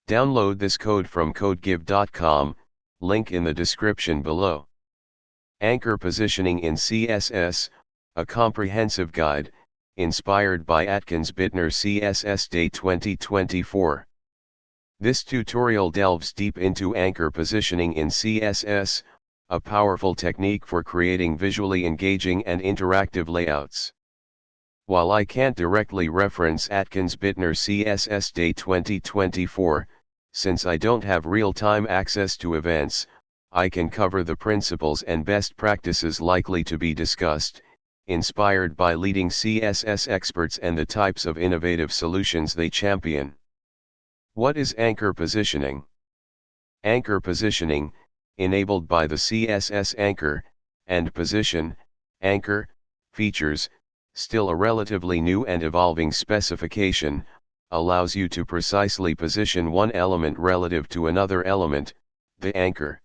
Download this code from codegive.com, link in the description below. Anchor Positioning in CSS, a comprehensive guide, inspired by Atkins Bittner CSS Day 2024. This tutorial delves deep into anchor positioning in CSS, a powerful technique for creating visually engaging and interactive layouts. While I can't directly reference Atkins Bittner CSS Day 2024, since I don't have real-time access to events, I can cover the principles and best practices likely to be discussed, inspired by leading CSS experts and the types of innovative solutions they champion. What is anchor positioning? Anchor positioning, enabled by the CSS anchor, and position, anchor, features, still a relatively new and evolving specification, allows you to precisely position one element relative to another element, the anchor.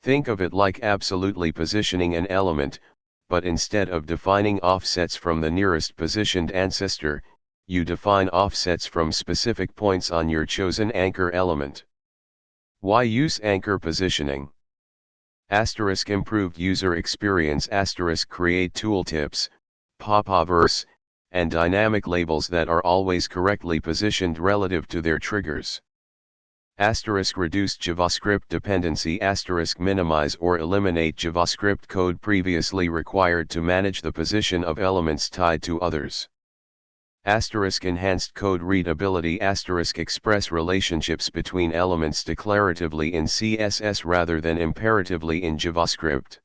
Think of it like absolutely positioning an element, but instead of defining offsets from the nearest positioned ancestor, you define offsets from specific points on your chosen anchor element. Why use anchor positioning? * improved user experience * create tooltips, pop-overs, and dynamic labels that are always correctly positioned relative to their triggers. * reduced JavaScript dependency * minimize or eliminate JavaScript code previously required to manage the position of elements tied to others. * enhanced code readability * express relationships between elements declaratively in CSS rather than imperatively in JavaScript.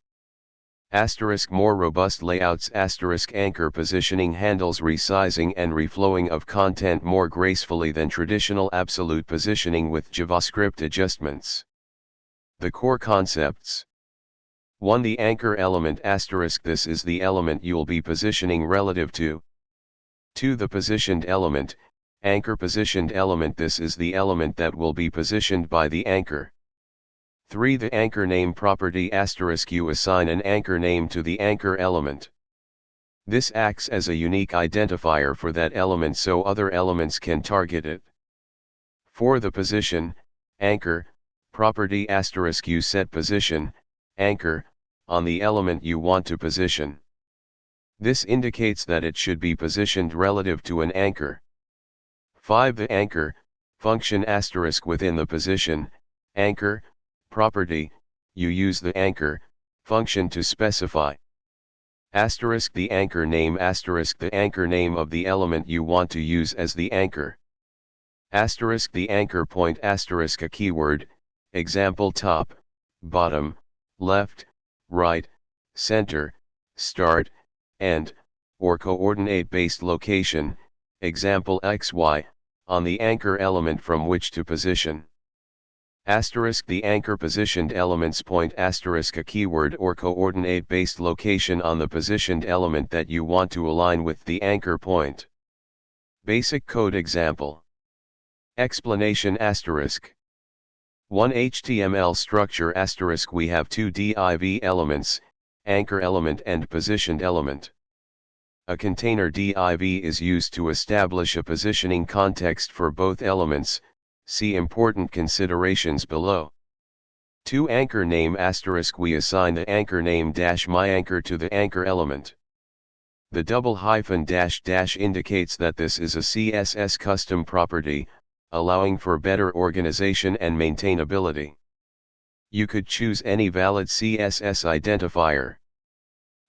* more robust layouts * anchor positioning handles resizing and reflowing of content more gracefully than traditional absolute positioning with JavaScript adjustments. The core concepts. 1. The anchor element * this is the element you'll be positioning relative to. 2. The positioned element, anchor positioned element this is the element that will be positioned by the anchor. 3. The anchor name property * you assign an anchor name to the anchor element. This acts as a unique identifier for that element so other elements can target it. 4. The position, anchor, property * you set position, anchor, on the element you want to position. This indicates that it should be positioned relative to an anchor. 5. The anchor, function * within the position, anchor, property, you use the anchor, function to specify. * the anchor name the anchor name of the element you want to use as the anchor. * the anchor point a keyword, example top, bottom, left, right, center, start, end, or coordinate-based location, example XY, on the anchor element from which to position. * the anchor positioned elements point * a keyword or coordinate-based location on the positioned element that you want to align with the anchor point. Basic code example. Explanation * 1. HTML structure * we have two div elements, anchor element and positioned element. A container div is used to establish a positioning context for both elements. See important considerations below. 2. Anchor name * we assign the anchor name -myanchor to the anchor element. The double hyphen -- indicates that this is a CSS custom property, allowing for better organization and maintainability. You could choose any valid CSS identifier.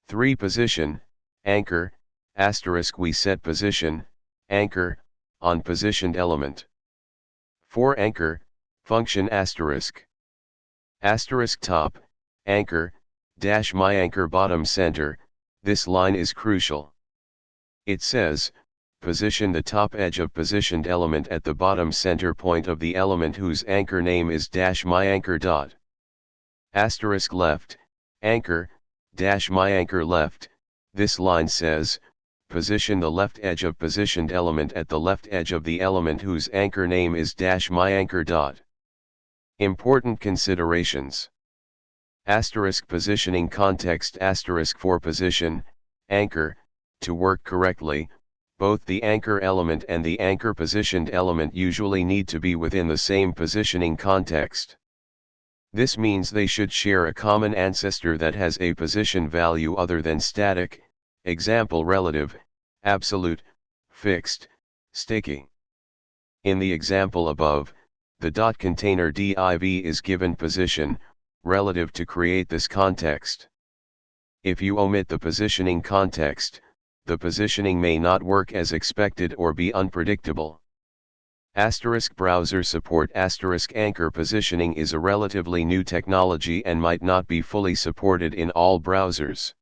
3. Position, anchor, * we set position, anchor, on positioned element. 4. Anchor, function *. Top, anchor, -myanchor bottom center, this line is crucial. It says, position the top edge of positioned element at the bottom center point of the element whose anchor name is -myanchor dot. * left, anchor, -myanchor left, this line says, position the left edge of positioned element at the left edge of the element whose anchor name is -myanchor dot. Important considerations. * positioning context * for position, anchor, to work correctly, Both the anchor element and the anchor positioned element usually need to be within the same positioning context. This means they should share a common ancestor that has a position value other than static, example relative, absolute, fixed, sticky. In the example above, the dot container div is given position, relative to create this context. If you omit the positioning context, the positioning may not work as expected or be unpredictable. Browser support anchor positioning is a relatively new technology and might not be fully supported in all browsers.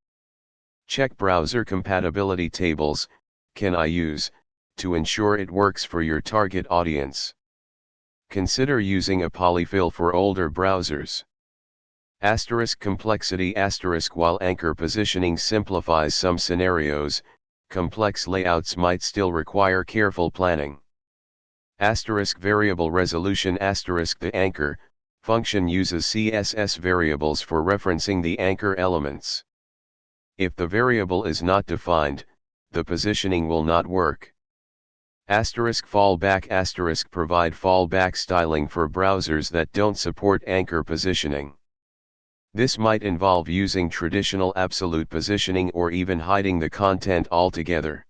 Check browser compatibility tables, can I use, to ensure it works for your target audience. Consider using a polyfill for older browsers. Complexity while anchor positioning simplifies some scenarios, complex layouts might still require careful planning. Variable resolution the anchor function uses CSS variables for referencing the anchor elements. If the variable is not defined, the positioning will not work. Fallback provide fallback styling for browsers that don't support anchor positioning. This might involve using traditional absolute positioning or even hiding the content altogether.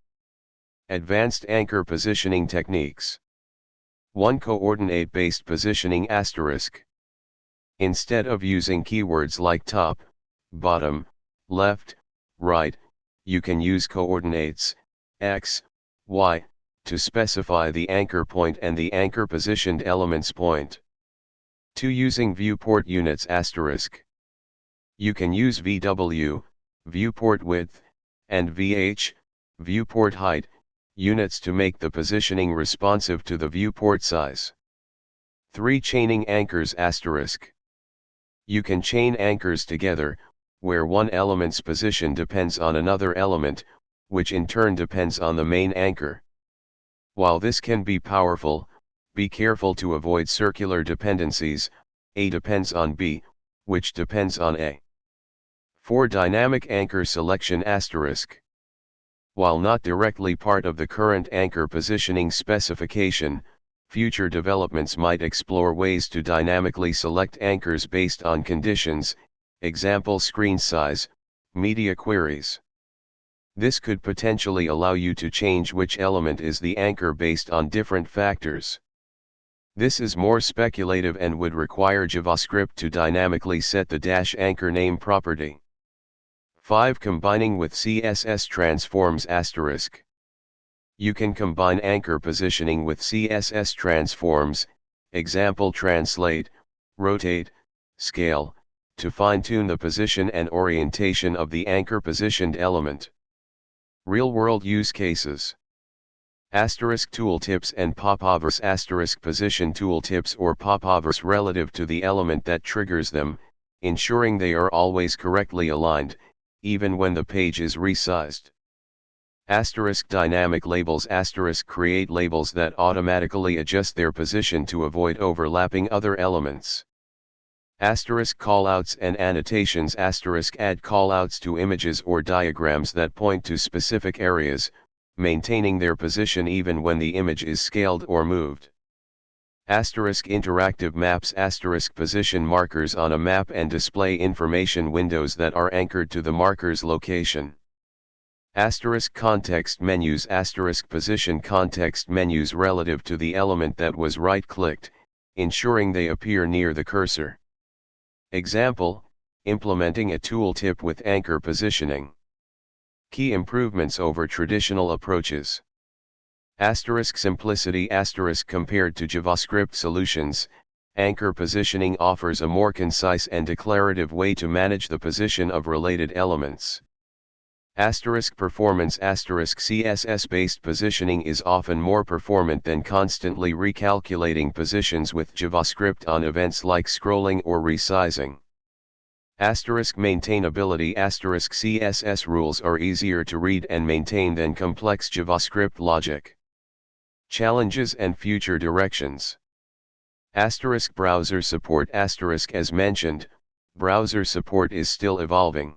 Advanced anchor positioning techniques. 1. Coordinate-based positioning Instead of using keywords like top, bottom, left, right, you can use coordinates, x, y, to specify the anchor point and the anchor positioned element's point. 2. Using viewport units You can use VW, viewport width, and VH, viewport height, units to make the positioning responsive to the viewport size. 3. Chaining anchors You can chain anchors together, where one element's position depends on another element, which in turn depends on the main anchor. While this can be powerful, be careful to avoid circular dependencies, A depends on B, which depends on A. 4. Dynamic anchor selection While not directly part of the current anchor positioning specification, future developments might explore ways to dynamically select anchors based on conditions, example screen size, media queries. This could potentially allow you to change which element is the anchor based on different factors. This is more speculative and would require JavaScript to dynamically set the -anchor name property. 5. Combining with CSS transforms You can combine anchor positioning with CSS transforms, example translate, rotate, scale, to fine-tune the position and orientation of the anchor positioned element. Real-world use cases. Tooltips and popovers position tooltips or popovers relative to the element that triggers them, ensuring they are always correctly aligned, even when the page is resized. Dynamic labels create labels that automatically adjust their position to avoid overlapping other elements. Callouts and annotations add callouts to images or diagrams that point to specific areas, maintaining their position even when the image is scaled or moved. Interactive maps position markers on a map and display information windows that are anchored to the marker's location. Context menus position context menus relative to the element that was right-clicked, ensuring they appear near the cursor. Example, implementing a tooltip with anchor positioning. Key improvements over traditional approaches. Simplicity compared to JavaScript solutions, anchor positioning offers a more concise and declarative way to manage the position of related elements. Performance CSS-based positioning is often more performant than constantly recalculating positions with JavaScript on events like scrolling or resizing. Maintainability CSS rules are easier to read and maintain than complex JavaScript logic. Challenges and future directions. Browser support As mentioned, browser support is still evolving.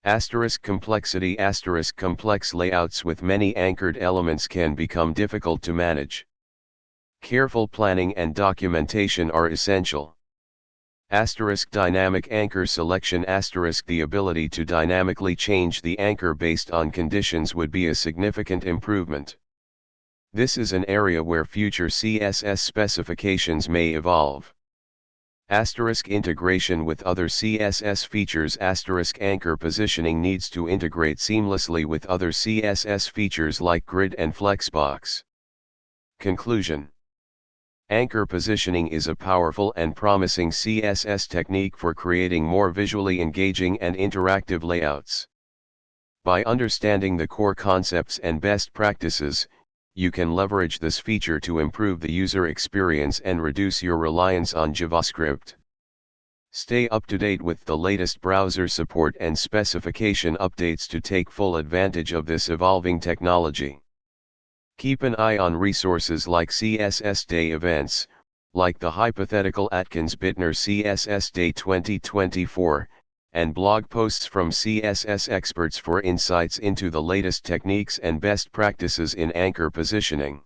Complexity. Complex layouts with many anchored elements can become difficult to manage. Careful planning and documentation are essential. Dynamic anchor selection. The ability to dynamically change the anchor based on conditions would be a significant improvement. This is an area where future CSS specifications may evolve. Integration with other CSS features. Anchor positioning needs to integrate seamlessly with other CSS features like grid and flexbox. Conclusion: anchor positioning is a powerful and promising CSS technique for creating more visually engaging and interactive layouts. By understanding the core concepts and best practices, you can leverage this feature to improve the user experience and reduce your reliance on JavaScript. Stay up to date with the latest browser support and specification updates to take full advantage of this evolving technology. Keep an eye on resources like CSS Day events, like the hypothetical Atkins Bittner CSS Day 2024, and blog posts from CSS experts for insights into the latest techniques and best practices in anchor positioning.